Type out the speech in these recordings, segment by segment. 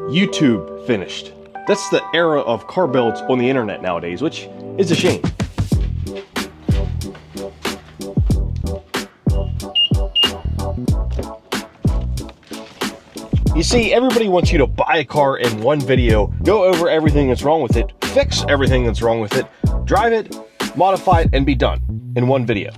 YouTube finished. That's the era of car builds on the internet nowadays, which is a shame. You see, everybody wants you to buy a car in one video, go over everything that's wrong with it, fix everything that's wrong with it, drive it, modify it, and be done in one video.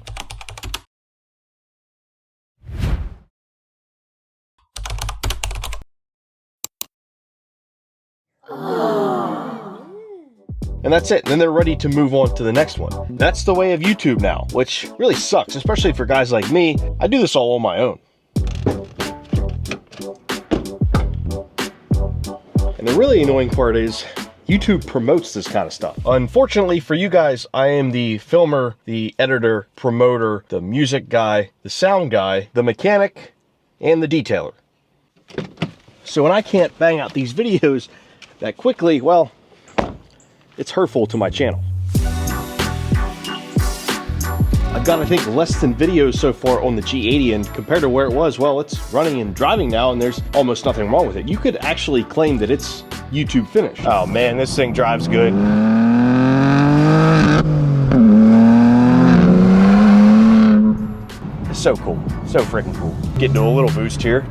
And that's it. And then they're ready to move on to the next one. That's the way of YouTube now, which really sucks, especially for guys like me. I do this all on my own. And the really annoying part is YouTube promotes this kind of stuff. Unfortunately for you guys, I am the filmer, the editor, promoter, the music guy, the sound guy, the mechanic, and the detailer. So when I can't bang out these videos that quickly, well, it's hurtful to my channel. I've got, I think, less than videos so far on the G80, and compared to where it was, well, it's running and driving now, and there's almost nothing wrong with it. You could actually claim that it's YouTube finished. Oh man, this thing drives good. It's so cool, so freaking cool. Getting a little boost here.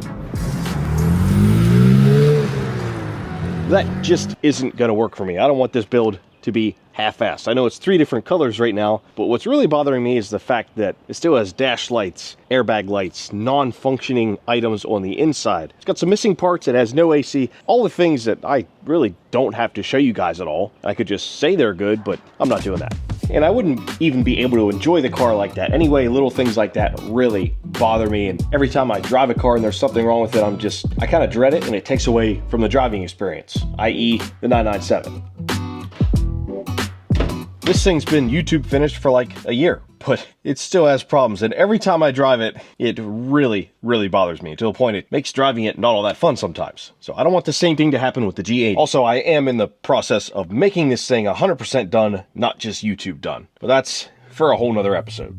That just isn't gonna work for me. I don't want this build to be half-assed. I know it's 3 different colors right now, but what's really bothering me is the fact that it still has dash lights, airbag lights, non-functioning items on the inside. It's got some missing parts, it has no AC, all the things that I really don't have to show you guys at all. I could just say they're good, but I'm not doing that. And I wouldn't even be able to enjoy the car like that. Anyway, little things like that really bother me, and every time I drive a car and there's something wrong with it, I kind of dread it, and it takes away from the driving experience, i.e. the 997. This thing's been YouTube finished for like a year, but it still has problems, and every time I drive it, it really, really bothers me, to the point it makes driving it not all that fun sometimes. So I don't want the same thing to happen with the G80. Also, I am in the process of making this thing 100% done, not just YouTube done. But that's for a whole nother episode.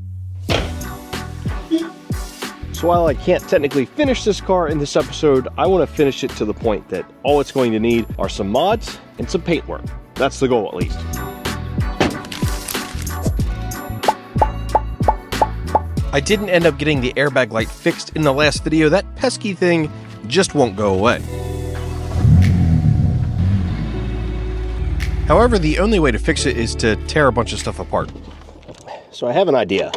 So while I can't technically finish this car in this episode, I want to finish it to the point that all it's going to need are some mods and some paint work. That's the goal, at least. I didn't end up getting the airbag light fixed in the last video. That pesky thing just won't go away. However, the only way to fix it is to tear a bunch of stuff apart. So I have an idea.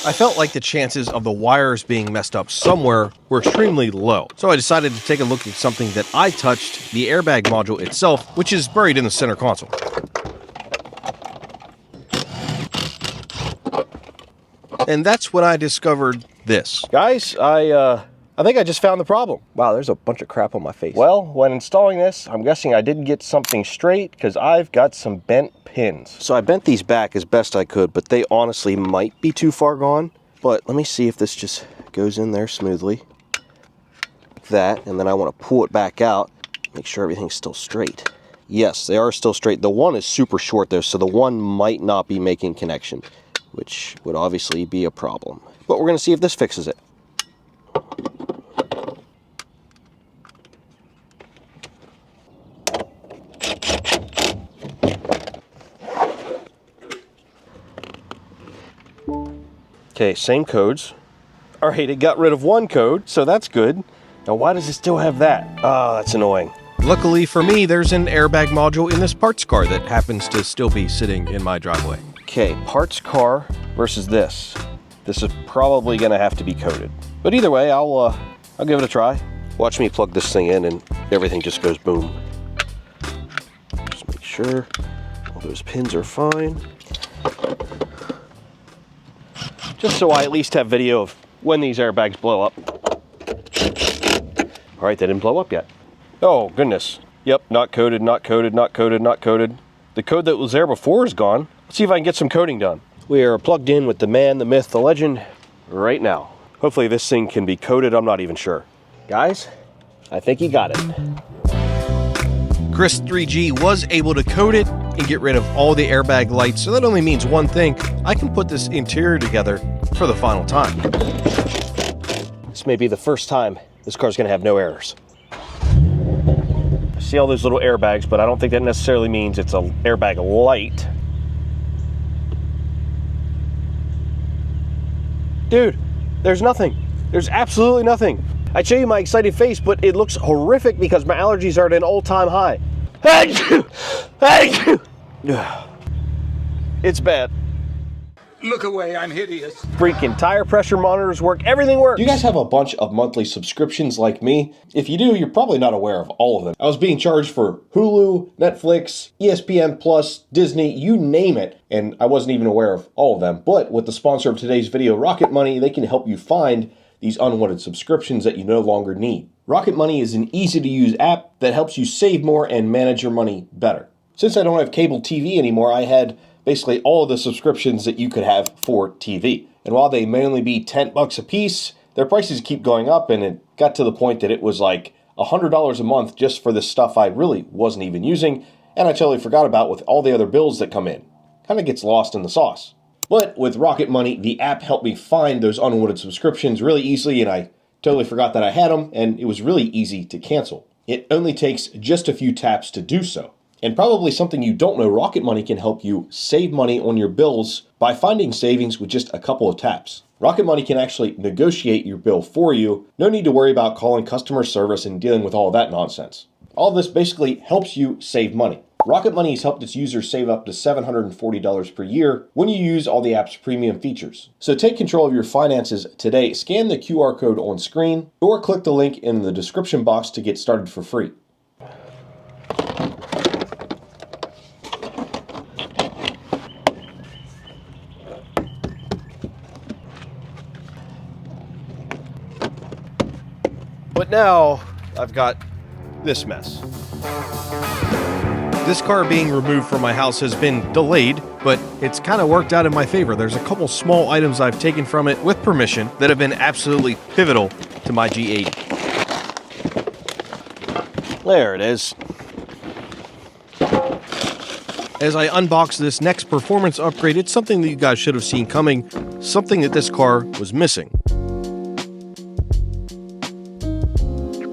I felt like the chances of the wires being messed up somewhere were extremely low. So I decided to take a look at something that I touched, the airbag module itself, which is buried in the center console. And that's when I discovered this. Guys, I think I just found the problem. Wow, there's a bunch of crap on my face. Well, when installing this, I'm guessing I didn't get something straight because I've got some bent pins. So I bent these back as best I could, but they honestly might be too far gone. But let me see if this just goes in there smoothly. That, and then I want to pull it back out, make sure everything's still straight. Yes, they are still straight. The one is super short though, so the one might not be making connection, which would obviously be a problem. But we're going to see if this fixes it. Okay, same codes. All right, it got rid of one code, so that's good. Now, why does it still have that? Oh, that's annoying. Luckily for me, there's an airbag module in this parts car that happens to still be sitting in my driveway. Okay, parts car versus this. This is probably gonna have to be coded. But either way, I'll give it a try. Watch me plug this thing in and everything just goes boom. Just make sure all those pins are fine. Just so I at least have video of when these airbags blow up. All right, they didn't blow up yet. Oh, goodness. Yep, not coded, not coded, not coded, not coded. The code that was there before is gone. Let's see if I can get some coding done. We are plugged in with the man, the myth, the legend right now. Hopefully this thing can be coded, I'm not even sure. Guys, I think he got it. Chris 3G was able to code it and get rid of all the airbag lights, so that only means one thing. I can put this interior together for the final time. This may be the first time this car's gonna have no errors. I see all those little airbags, but I don't think that necessarily means it's an airbag light. Dude, there's nothing. There's absolutely nothing. I'd show you my excited face, but it looks horrific because my allergies are at an all-time high. It's bad. Look away, I'm hideous. Freaking tire pressure monitors work, everything works. Do you guys have a bunch of monthly subscriptions like me? If you do, you're probably not aware of all of them. I was being charged for Hulu, Netflix, ESPN+, Disney, you name it, and I wasn't even aware of all of them. But with the sponsor of today's video, Rocket Money, they can help you find these unwanted subscriptions that you no longer need. Rocket Money is an easy-to-use app that helps you save more and manage your money better. Since I don't have cable TV anymore, I had basically all of the subscriptions that you could have for TV. And while they may only be $10 a piece, their prices keep going up, and it got to the point that it was like $100 a month just for this stuff I really wasn't even using, and I totally forgot about with all the other bills that come in. Kind of gets lost in the sauce. But with Rocket Money, the app helped me find those unwanted subscriptions really easily, and I totally forgot that I had them, and it was really easy to cancel. It only takes just a few taps to do so. And probably something you don't know, Rocket Money can help you save money on your bills by finding savings with just a couple of taps. Rocket Money can actually negotiate your bill for you. No need to worry about calling customer service and dealing with all of that nonsense. All of this basically helps you save money. Rocket Money has helped its users save up to $740 per year when you use all the app's premium features. So take control of your finances today. Scan the QR code on screen or click the link in the description box to get started for free. But now I've got this mess. This car being removed from my house has been delayed, but it's kind of worked out in my favor. There's a couple small items I've taken from it with permission that have been absolutely pivotal to my G80. There it is. As I unbox this next performance upgrade, it's something that you guys should have seen coming, something that this car was missing.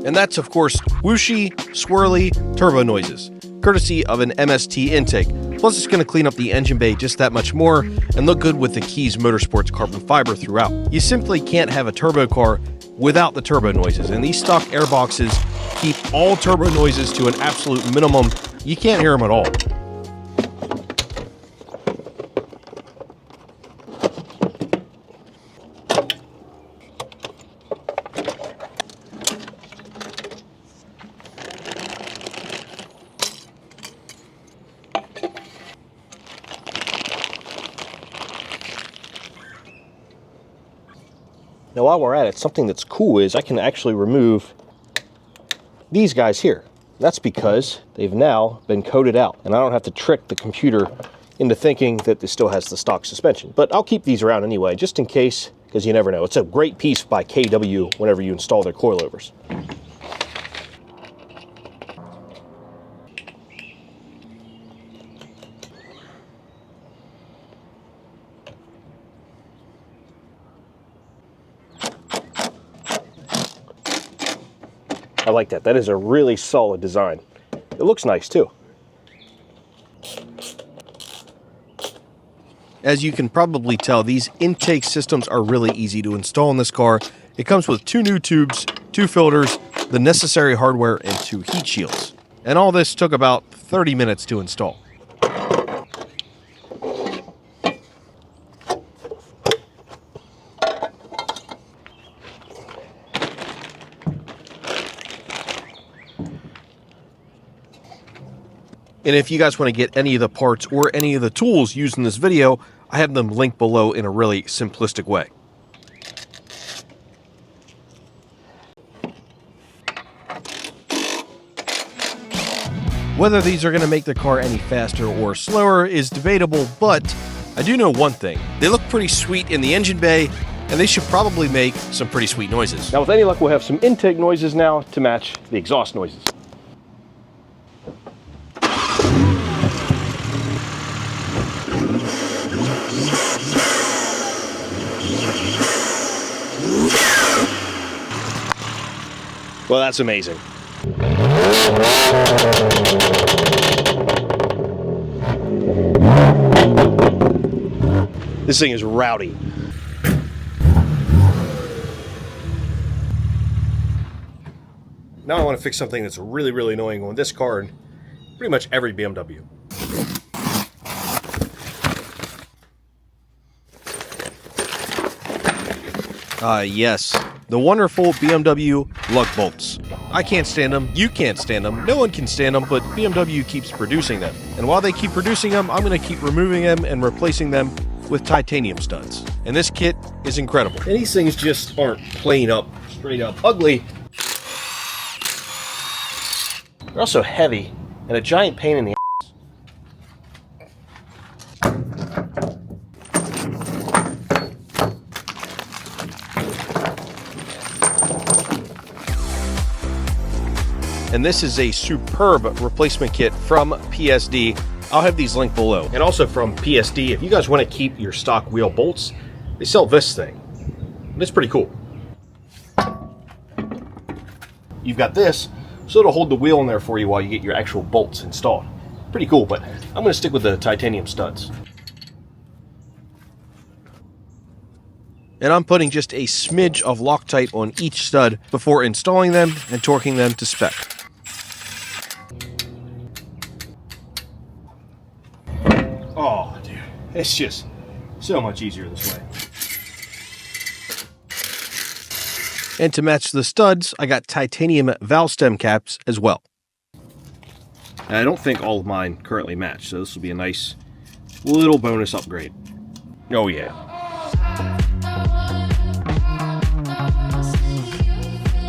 And that's, of course, whooshy, swirly turbo noises, courtesy of an MST intake. Plus, it's going to clean up the engine bay just that much more and look good with the Keys Motorsports carbon fiber throughout. You simply can't have a turbo car without the turbo noises, and these stock air boxes keep all turbo noises to an absolute minimum. You can't hear them at all. Now while we're at it, something that's cool is I can actually remove these guys here. That's because they've now been coated out, and I don't have to trick the computer into thinking that this still has the stock suspension. But I'll keep these around anyway, just in case, because you never know. It's a great piece by KW whenever you install their coilovers. I like that. That is a really solid design. It looks nice too. As you can probably tell, these intake systems are really easy to install in this car. It comes with 2 new tubes, 2 filters, the necessary hardware, and 2 heat shields. And all this took about 30 minutes to install. And if you guys want to get any of the parts or any of the tools used in this video, I have them linked below in a really simplistic way. Whether these are going to make the car any faster or slower is debatable, but I do know one thing. They look pretty sweet in the engine bay, and they should probably make some pretty sweet noises. Now with any luck, we'll have some intake noises now to match the exhaust noises. Well, that's amazing. This thing is rowdy. Now I want to fix something that's really, really annoying on this car and pretty much every BMW. Yes, the wonderful BMW lug bolts. I can't stand them, you can't stand them, no one can stand them, but BMW keeps producing them. And while they keep producing them, I'm going to keep removing them and replacing them with titanium studs. And this kit is incredible. And these things just aren't plain up, straight up ugly. They're also heavy and a giant pain in the ass. And this is a superb replacement kit from PSD. I'll have these linked below. And also from PSD, if you guys want to keep your stock wheel bolts, they sell this thing. And it's pretty cool. You've got this, so it'll hold the wheel in there for you while you get your actual bolts installed. Pretty cool, but I'm going to stick with the titanium studs. And I'm putting just a smidge of Loctite on each stud before installing them and torquing them to spec. Oh, dude, it's just so much easier this way. And to match the studs, I got titanium valve stem caps as well. And I don't think all of mine currently match, so this will be a nice little bonus upgrade. Oh yeah.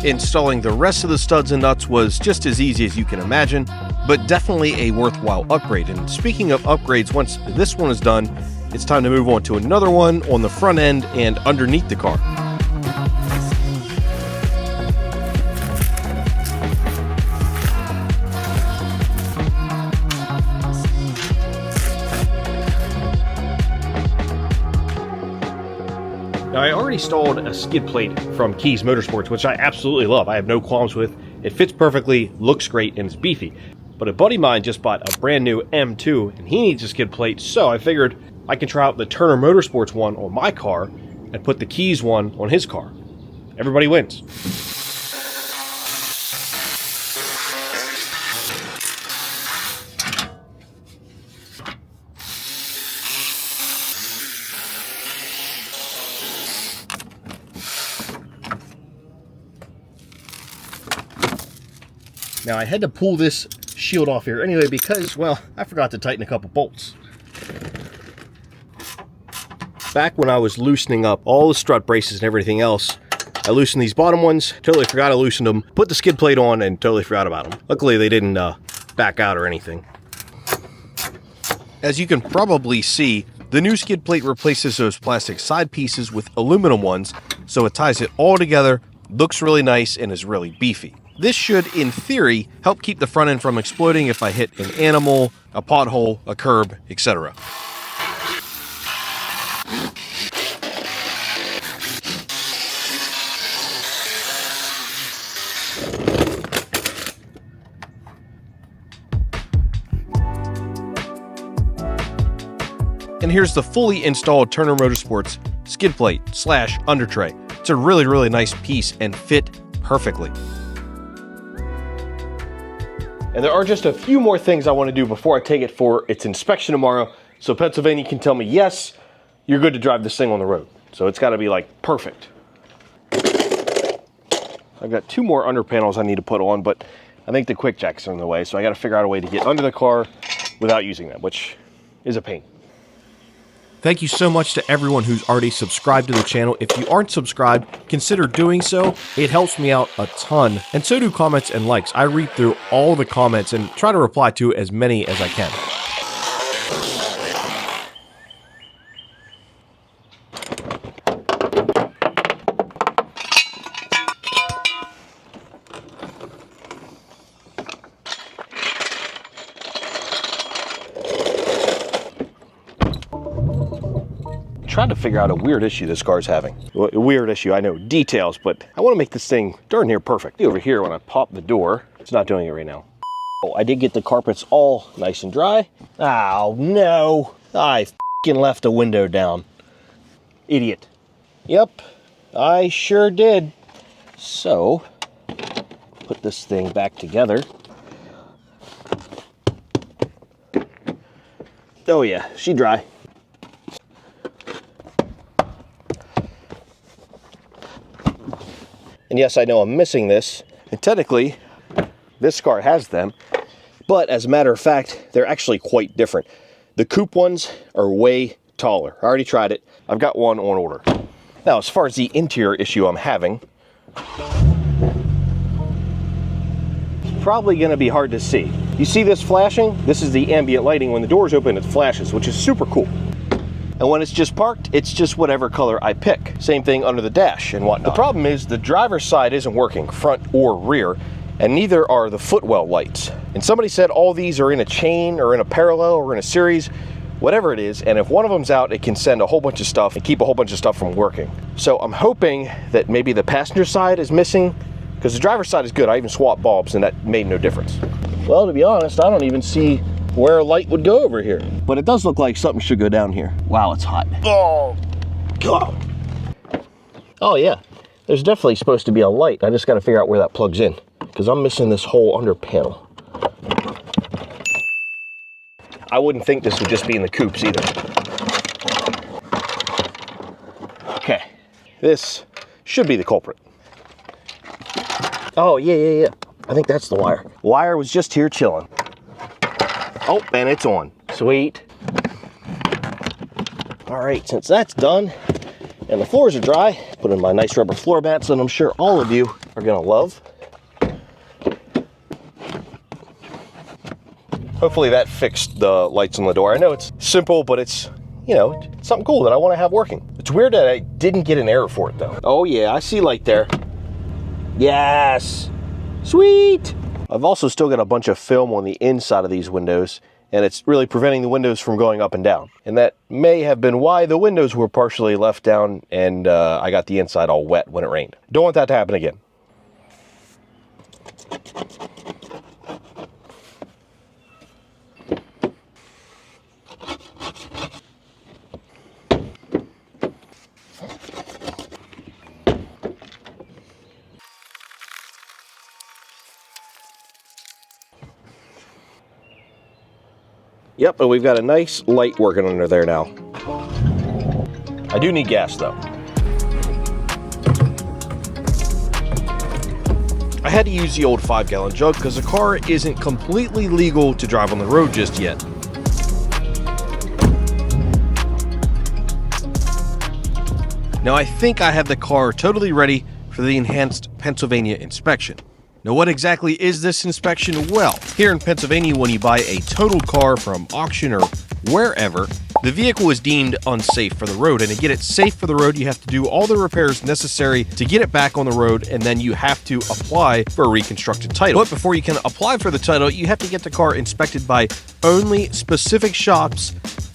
Installing the rest of the studs and nuts was just as easy as you can imagine, but definitely a worthwhile upgrade. And speaking of upgrades, once this one is done, it's time to move on to another one on the front end and underneath the car. Now, I already installed a skid plate from Keys Motorsports, which I absolutely love. I have no qualms with. It fits perfectly, looks great, and it's beefy. But a buddy of mine just bought a brand new M2, and he needs a skid plate, so I figured I can try out the Turner Motorsports one on my car and put the Keys one on his car. Everybody wins. Now I had to pull this shield off here anyway because, well, I forgot to tighten a couple bolts. Back when I was loosening up all the strut braces and everything else, I loosened these bottom ones, totally forgot I loosened them, put the skid plate on and totally forgot about them. Luckily they didn't back out or anything. As you can probably see, the new skid plate replaces those plastic side pieces with aluminum ones, so it ties it all together, looks really nice, and is really beefy. This should, in theory, help keep the front end from exploding if I hit an animal, a pothole, a curb, etc. And here's the fully installed Turner Motorsports skid plate / under tray. It's a really, really nice piece and fit perfectly. And there are just a few more things I want to do before I take it for its inspection tomorrow, so Pennsylvania can tell me, yes, you're good to drive this thing on the road. So it's got to be like perfect. I've got 2 more under panels I need to put on, but I think the quick jacks are in the way, so I got to figure out a way to get under the car without using them, which is a pain. Thank you so much to everyone who's already subscribed to the channel. If you aren't subscribed, consider doing so. It helps me out a ton. And so do comments and likes. I read through all the comments and try to reply to as many as I can. Tried to figure out a weird issue this car's having. Well, a weird issue, I know details, but I want to make this thing darn near perfect. Over here, when I pop the door, it's not doing it right now. Oh, I did get the carpets all nice and dry. Oh no, I f***ing left a window down. Idiot. Yep, I sure did. So, put this thing back together. Oh yeah, she dry. And yes, I know I'm missing this. And technically, this car has them. But as a matter of fact, they're actually quite different. The coupe ones are way taller. I already tried it. I've got one on order. Now, as far as the interior issue I'm having, it's probably gonna be hard to see. You see this flashing? This is the ambient lighting. When the doors open, it flashes, which is super cool. And when it's just parked, it's just whatever color I pick. Same thing under the dash and whatnot. The problem is the driver's side isn't working, front or rear, and neither are the footwell lights. And somebody said all these are in a chain or in a parallel or in a series, whatever it is, and if one of them's out, it can send a whole bunch of stuff and keep a whole bunch of stuff from working. So I'm hoping that maybe the passenger side is missing, because the driver's side is good. I even swapped bulbs and that made no difference. Well, to be honest, I don't even see where a light would go over here. But it does look like something should go down here. Wow, it's hot. Oh, God. Oh yeah, there's definitely supposed to be a light. I just got to figure out where that plugs in, because I'm missing this whole under panel. I wouldn't think this would just be in the coupes either. Okay, this should be the culprit. Oh, yeah. I think that's the wire. Wire was just here chilling. Oh, and it's on. Sweet. All right, since that's done and the floors are dry, put in my nice rubber floor mats that I'm sure all of you are gonna love. Hopefully that fixed the lights on the door. I know it's simple, but it's, you know, it's something cool that I want to have working. It's weird that I didn't get an error for it though. Oh yeah, I see light there. Yes, sweet. I've also still got a bunch of film on the inside of these windows, and it's really preventing the windows from going up and down. And that may have been why the windows were partially left down and I got the inside all wet when it rained. Don't want that to happen again. Yep, and we've got a nice light working under there now. I do need gas though. I had to use the old 5-gallon jug because the car isn't completely legal to drive on the road just yet. Now I think I have the car totally ready for the enhanced Pennsylvania inspection. Now what exactly is this inspection? Well, here in Pennsylvania, when you buy a totaled car from auction or wherever, the vehicle is deemed unsafe for the road, and to get it safe for the road, you have to do all the repairs necessary to get it back on the road, and then you have to apply for a reconstructed title. But before you can apply for the title, you have to get the car inspected by only specific shops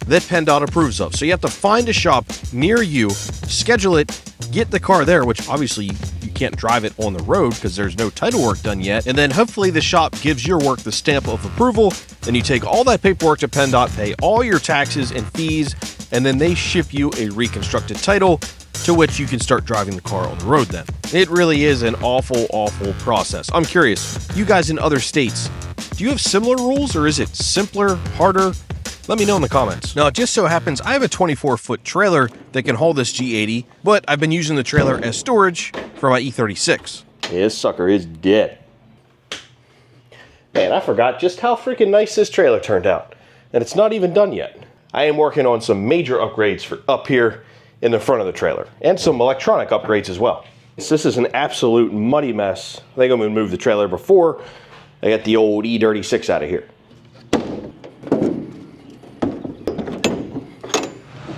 that PennDOT approves of. So you have to find a shop near you, schedule it, get the car there, which obviously you can't drive it on the road because there's no title work done yet, and then hopefully the shop gives your work the stamp of approval. Then you take all that paperwork to PennDOT, pay all your taxes and fees, and then they ship you a reconstructed title to which you can start driving the car on the road then. It really is an awful, awful process. I'm curious, you guys in other states, do you have similar rules, or is it simpler, harder? Let me know in the comments. Now, it just so happens I have a 24-foot trailer that can haul this G80, but I've been using the trailer as storage for my E36. This sucker is dead. Man, I forgot just how freaking nice this trailer turned out. And it's not even done yet. I am working on some major upgrades for up here in the front of the trailer, and some electronic upgrades as well. This is an absolute muddy mess. I think I'm gonna move the trailer before I get the old E36 out of here.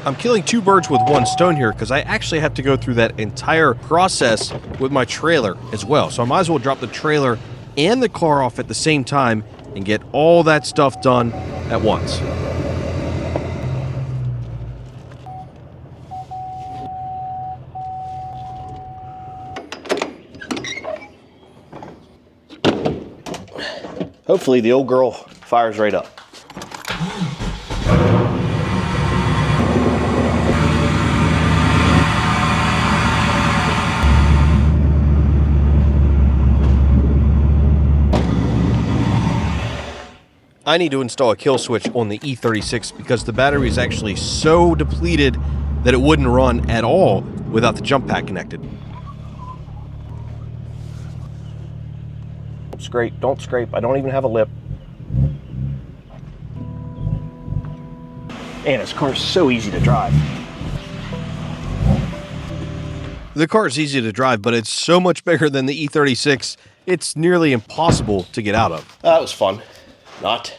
I'm killing two birds with one stone here because I actually have to go through that entire process with my trailer as well. So I might as well drop the trailer and the car off at the same time and get all that stuff done at once. Hopefully the old girl fires right up. I need to install a kill switch on the E36 because the battery is actually so depleted that it wouldn't run at all without the jump pack connected. Don't scrape. I don't even have a lip. And this car is so easy to drive. The car is easy to drive, but it's so much bigger than the E36, it's nearly impossible to get out of. That was fun. Not.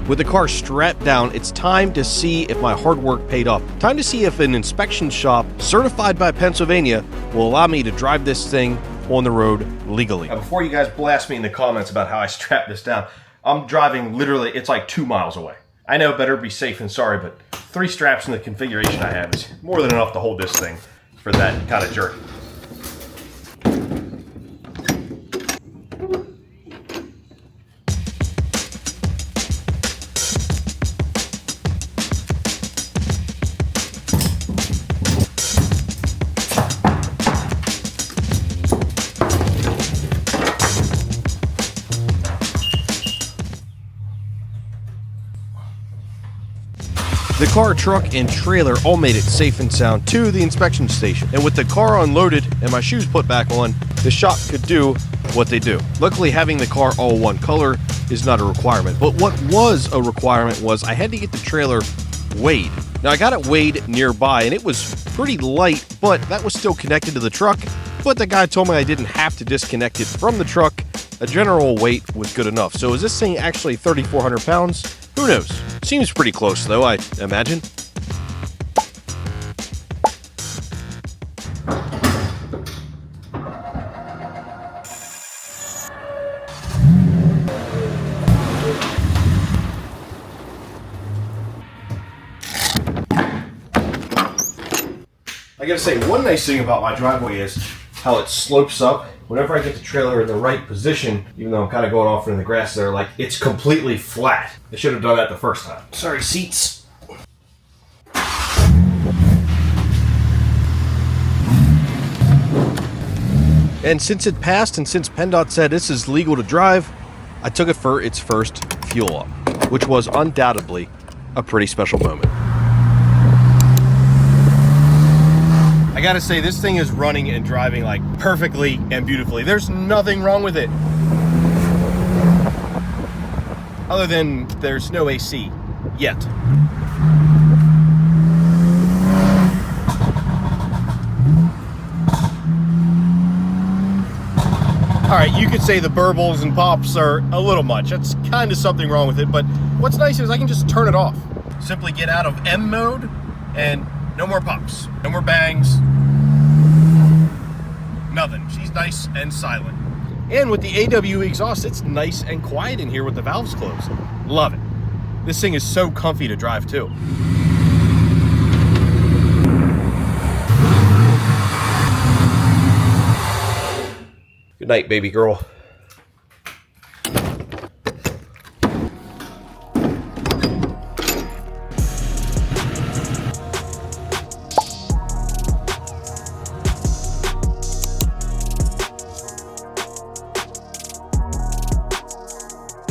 With the car strapped down, it's time to see if my hard work paid off. Time to see if an inspection shop certified by Pennsylvania will allow me to drive this thing on the road legally. Now, before you guys blast me in the comments about how I strapped this down, I'm driving literally, it's like 2 miles away. I know better be safe than sorry, but 3 straps in the configuration I have is more than enough to hold this thing for that kind of journey. The car, truck, and trailer all made it safe and sound to the inspection station. And with the car unloaded and my shoes put back on, the shop could do what they do. Luckily, having the car all one color is not a requirement. But what was a requirement was I had to get the trailer weighed. Now, I got it weighed nearby, and it was pretty light, but that was still connected to the truck. But the guy told me I didn't have to disconnect it from the truck. A general weight was good enough. So is this thing actually 3,400 pounds? Who knows? Seems pretty close, though, I imagine. I gotta say, one nice thing about my driveway is how it slopes up. Whenever I get the trailer in the right position, even though I'm kind of going off in the grass there, like, it's completely flat. I should have done that the first time. Sorry, seats. And since it passed, and since PennDOT said this is legal to drive, I took it for its first fuel up, which was undoubtedly a pretty special moment. I gotta say, this thing is running and driving like perfectly and beautifully. There's nothing wrong with it. Other than there's no AC yet. All right, you could say the burbles and pops are a little much. That's kind of something wrong with it, but what's nice is I can just turn it off. Simply get out of M mode and no more pops, no more bangs, nothing. She's nice and silent. And with the AW exhaust, it's nice and quiet in here with the valves closed. Love it. This thing is so comfy to drive too. Good night, baby girl.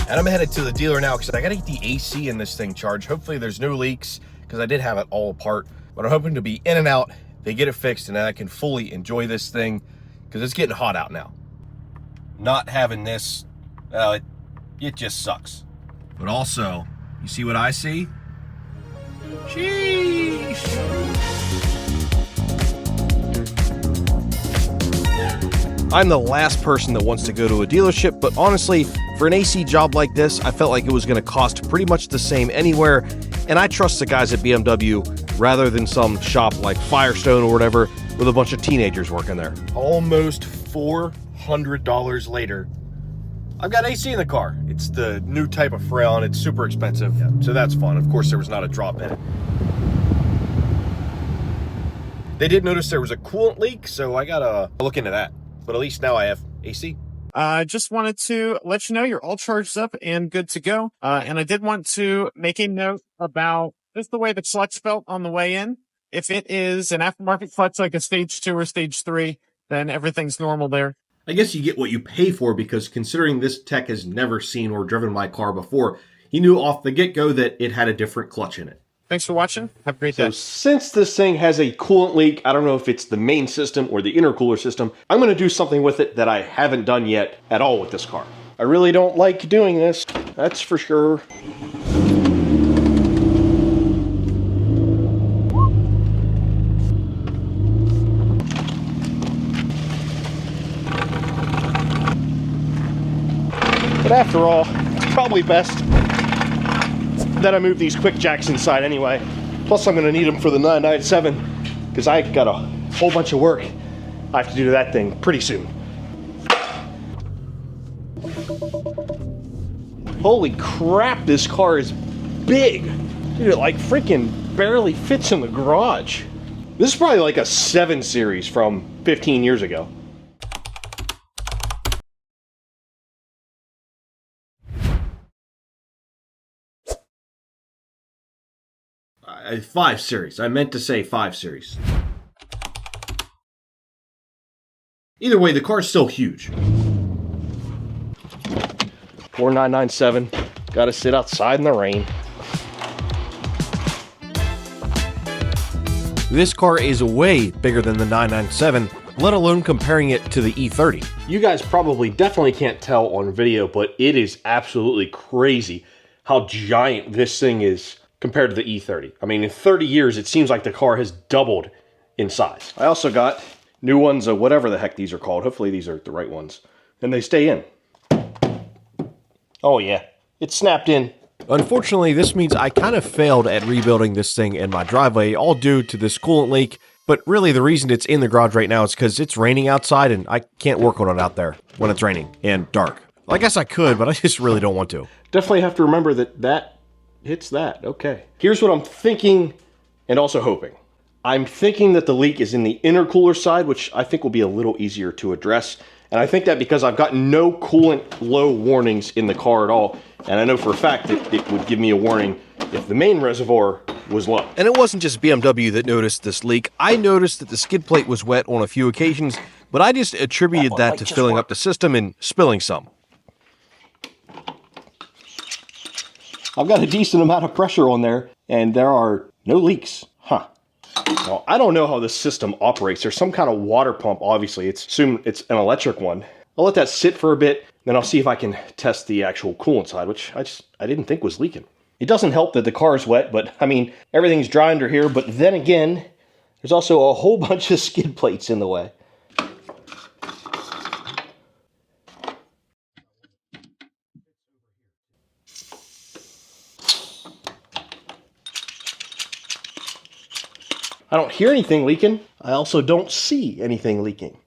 And I'm headed to the dealer now because I gotta get the AC in this thing charged. Hopefully there's no leaks because I did have it all apart. But I'm hoping to be in and out, they get it fixed, and then I can fully enjoy this thing because it's getting hot out now. Not having this, well, it just sucks. But also, you see what I see? Sheesh. I'm the last person that wants to go to a dealership, but honestly, for an AC job like this, I felt like it was going to cost pretty much the same anywhere, and I trust the guys at BMW rather than some shop like Firestone or whatever with a bunch of teenagers working there. Almost $400 later, I've got AC in the car. It's the new type of Freon. It's super expensive, so that's fun. Of course, there was not a drop in it. They did notice there was a coolant leak, so I gotta look into that. But at least now I have AC. Just wanted to let you know you're all charged up and good to go. And I did want to make a note about just the way the clutch felt on the way in. If it is an aftermarket clutch like a stage 2 or stage 3, then everything's normal there. I guess you get what you pay for, because considering this tech has never seen or driven my car before, he knew off the get-go that it had a different clutch in it. Thanks for watching. Have a great day. So since this thing has a coolant leak, I don't know if it's the main system or the intercooler system, I'm going to do something with it that I haven't done yet at all with this car. I really don't like doing this, that's for sure. But after all, it's probably best that I move these quick jacks inside anyway. Plus I'm gonna need them for the 997 because I got a whole bunch of work I have to do to that thing pretty soon. Holy crap, this car is big. Dude, it like freaking barely fits in the garage. This is probably like a 7 Series from 15 years ago. 5 Series. I meant to say 5 Series. Either way, the car's still huge. 4997. Gotta sit outside in the rain. This car is way bigger than the 997, let alone comparing it to the E30. You guys probably definitely can't tell on video, but it is absolutely crazy how giant this thing is compared to the E30. I mean, in 30 years, it seems like the car has doubled in size. I also got new ones of whatever the heck these are called. Hopefully these are the right ones. And they stay in. Oh yeah, it's snapped in. Unfortunately, this means I kind of failed at rebuilding this thing in my driveway, all due to this coolant leak. But really the reason it's in the garage right now is because it's raining outside and I can't work on it out there when it's raining and dark. Well, I guess I could, but I just really don't want to. Definitely have to remember that hits that. Okay. Here's what I'm thinking and also hoping. I'm thinking that the leak is in the intercooler side, which I think will be a little easier to address. And I think that because I've gotten no coolant low warnings in the car at all. And I know for a fact that it would give me a warning if the main reservoir was low. And it wasn't just BMW that noticed this leak. I noticed that the skid plate was wet on a few occasions, but I just attributed that to filling up the system and spilling some. I've got a decent amount of pressure on there, and there are no leaks. Huh. Well, I don't know how this system operates. There's some kind of water pump, obviously. Assume it's an electric one. I'll let that sit for a bit, then I'll see if I can test the actual coolant side, which I didn't think was leaking. It doesn't help that the car's wet, but I mean, everything's dry under here, but then again, there's also a whole bunch of skid plates in the way. I don't hear anything leaking. I also don't see anything leaking.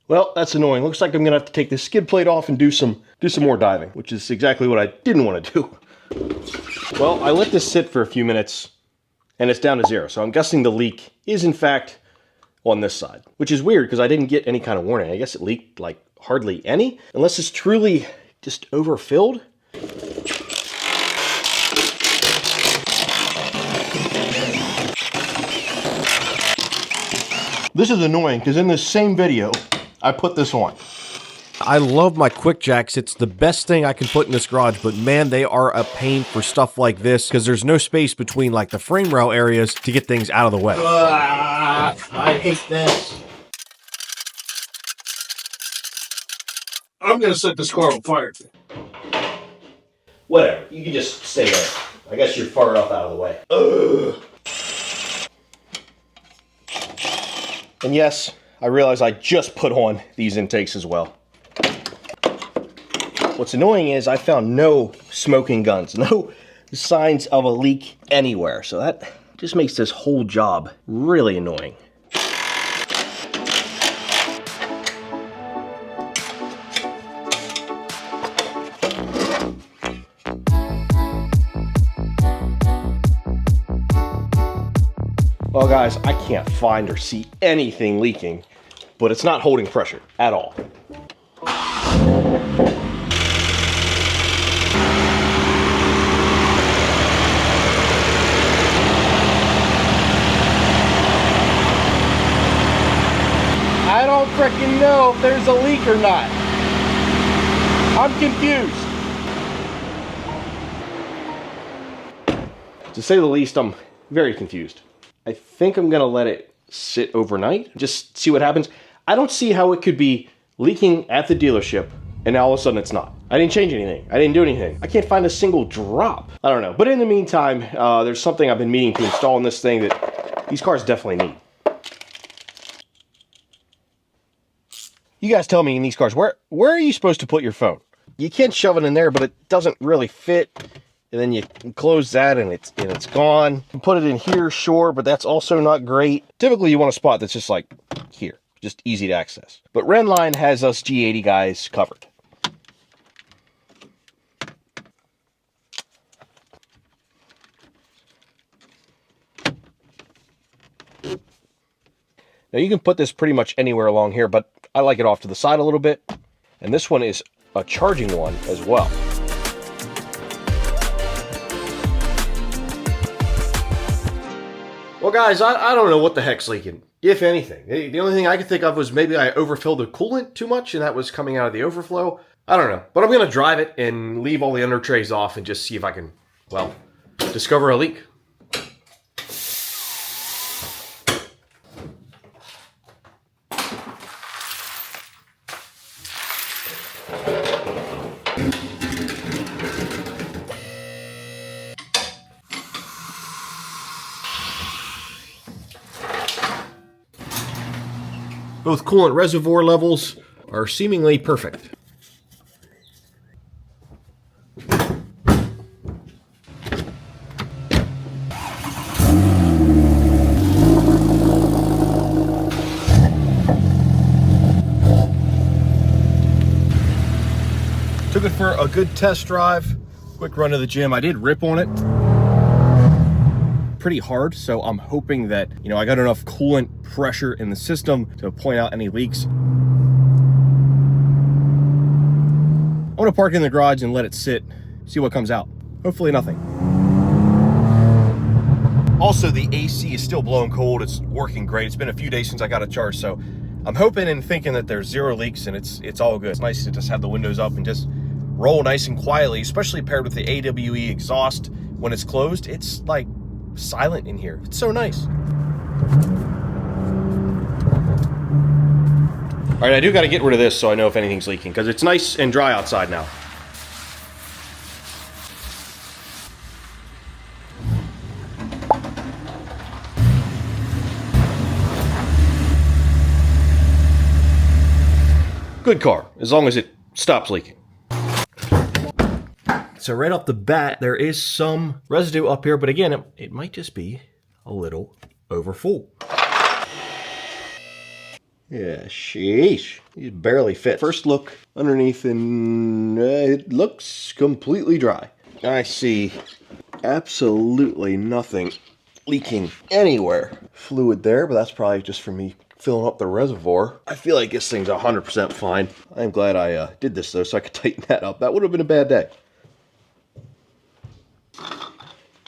Well, that's annoying. Looks like I'm gonna have to take this skid plate off and do some more diving, which is exactly what I didn't want to do. Well, I let this sit for a few minutes and it's down to 0. So I'm guessing the leak is in fact on this side, which is weird because I didn't get any kind of warning. I guess it leaked like hardly any, unless it's truly just overfilled. This is annoying because in this same video, I put this on. I love my quick jacks. It's the best thing I can put in this garage, but man, they are a pain for stuff like this because there's no space between like the frame rail areas to get things out of the way. I hate this. I'm gonna set this car on fire. Whatever, you can just stay there. I guess you're far enough out of the way. Ugh. And yes, I realize I just put on these intakes as well. What's annoying is I found no smoking guns, no signs of a leak anywhere. So that just makes this whole job really annoying. Well guys, I can't find or see anything leaking, but it's not holding pressure at all. I don't freaking know if there's a leak or not. I'm confused. To say the least, I'm very confused. I think I'm gonna let it sit overnight, just see what happens. I don't see how it could be leaking at the dealership and now all of a sudden it's not. I didn't change anything. I didn't do anything. I can't find a single drop. I don't know. But in the meantime, there's something I've been meaning to install in this thing that these cars definitely need. You guys tell me in these cars, where are you supposed to put your phone? You can't shove it in there, but it doesn't really fit. And then you close that and it's gone. You can put it in here, sure, but that's also not great. Typically you want a spot that's just like here, just easy to access. But Renline has us G80 guys covered. Now you can put this pretty much anywhere along here, but I like it off to the side a little bit. And this one is a charging one as well. Well guys, I don't know what the heck's leaking, if anything. The only thing I could think of was maybe I overfilled the coolant too much and that was coming out of the overflow. I don't know, but I'm gonna drive it and leave all the under trays off and just see if I can, well, discover a leak. Both coolant reservoir levels are seemingly perfect. Took it for a good test drive, quick run to the gym. I did rip on it pretty hard, so I'm hoping that, you know, I got enough coolant pressure in the system to point out any leaks. I'm gonna park it in the garage and let it sit, see what comes out. Hopefully nothing. Also, the AC is still blowing cold. It's working great. It's been a few days since I got it charged, so I'm hoping and thinking that there's zero leaks and it's all good. It's nice to just have the windows up and just roll nice and quietly, especially paired with the AWE exhaust. When it's closed, it's like silent in here. It's so nice. All right, I do got to get rid of this so I know if anything's leaking, because it's nice and dry outside now. Good car, as long as it stops leaking. So right off the bat, there is some residue up here, but again, it might just be a little over full. Yeah, sheesh. He's barely fit. First look underneath and it looks completely dry. I see absolutely nothing leaking anywhere. Fluid there, but that's probably just for me filling up the reservoir. I feel like this thing's 100% fine. I'm glad I did this though, so I could tighten that up. That would have been a bad day.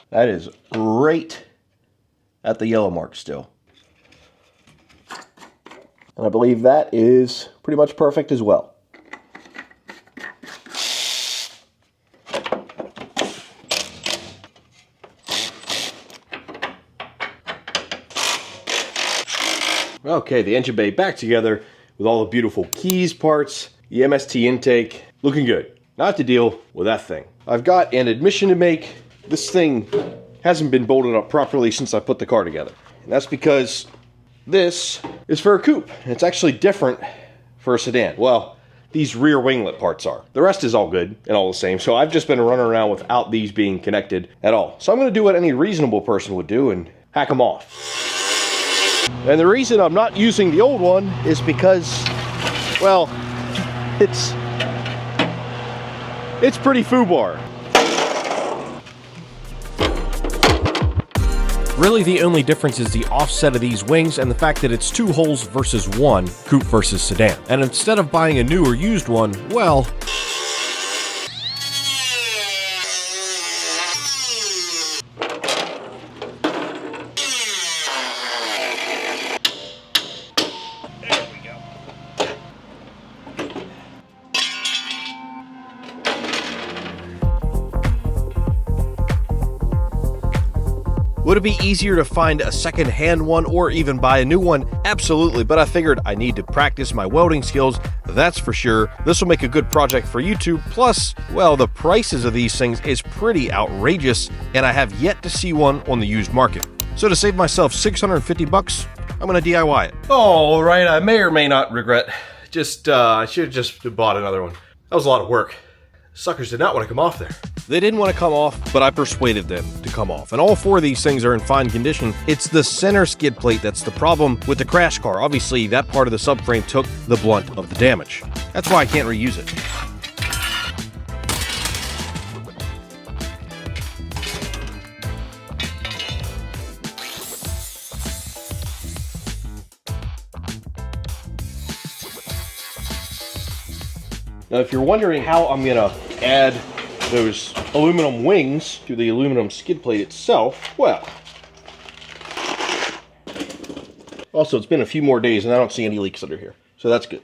That is right at the yellow mark still. And I believe that is pretty much perfect as well. Okay, the engine bay back together with all the beautiful keys parts, the MST intake, looking good. Now I have to deal with that thing. I've got an admission to make. This thing hasn't been bolted up properly since I put the car together. And that's because this is for a coupe. And it's actually different for a sedan. Well, these rear winglet parts are. The rest is all good and all the same. So I've just been running around without these being connected at all. So I'm going to do what any reasonable person would do and hack them off. And the reason I'm not using the old one is because, well, it's pretty foobar. Really, the only difference is the offset of these wings and the fact that it's 2 holes versus 1, coupe versus sedan. And instead of buying a new or used one, well, would it be easier to find a second-hand one or even buy a new one? Absolutely, but I figured I need to practice my welding skills, that's for sure. This will make a good project for YouTube. Plus, well, the prices of these things is pretty outrageous, and I have yet to see one on the used market. So to save myself 650 bucks, I'm gonna DIY it. All right, I may or may not regret. I should have just bought another one. That was a lot of work. Suckers did not want to come off there. They didn't want to come off, but I persuaded them to come off. And all 4 of these things are in fine condition. It's the center skid plate that's the problem with the crash car. Obviously, that part of the subframe took the blunt of the damage. That's why I can't reuse it. Now, if you're wondering how I'm gonna add those aluminum wings to the aluminum skid plate itself, well, also it's been a few more days and I don't see any leaks under here, so that's good.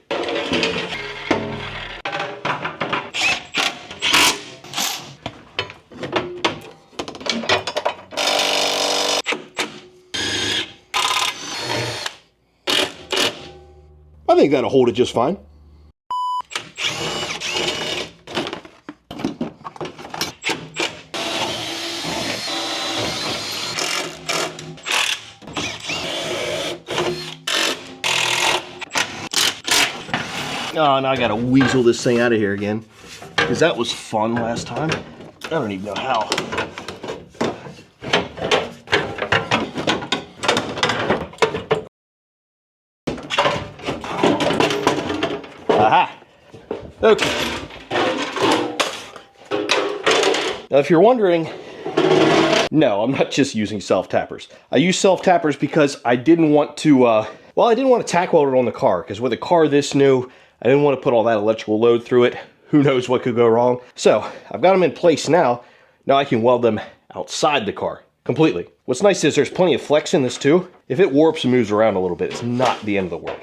I think that'll hold it just fine. Oh, now I gotta weasel this thing out of here again, because that was fun last time. I don't even know how. Aha! Okay. Now, if you're wondering, no, I'm not just using self-tappers. I use self-tappers because I didn't want to, well, I didn't want to tack weld it on the car, because with a car this new, I didn't want to put all that electrical load through it. Who knows what could go wrong? So, I've got them in place now. Now I can weld them outside the car, completely. What's nice is there's plenty of flex in this too. If it warps and moves around a little bit, it's not the end of the world.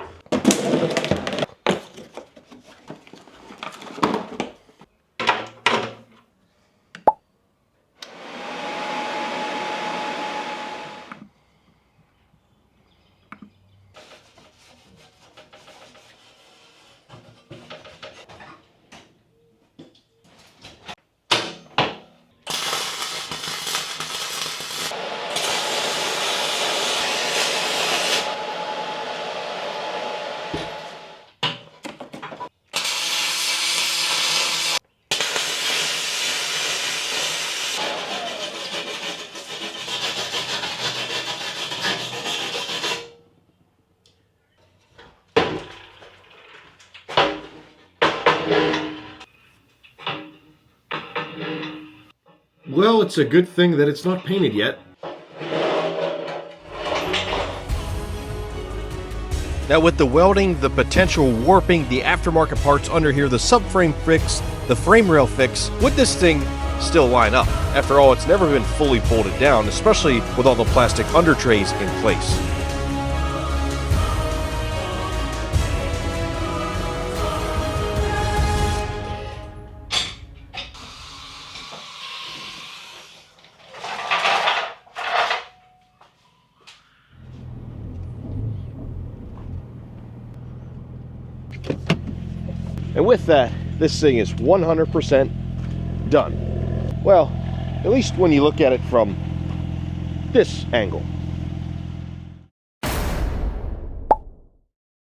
Well, it's a good thing that it's not painted yet. Now with the welding, the potential warping, the aftermarket parts under here, the subframe fix, the frame rail fix, would this thing still line up? After all, it's never been fully bolted down, especially with all the plastic under trays in place. And with that, this thing is 100% done. Well, at least when you look at it from this angle.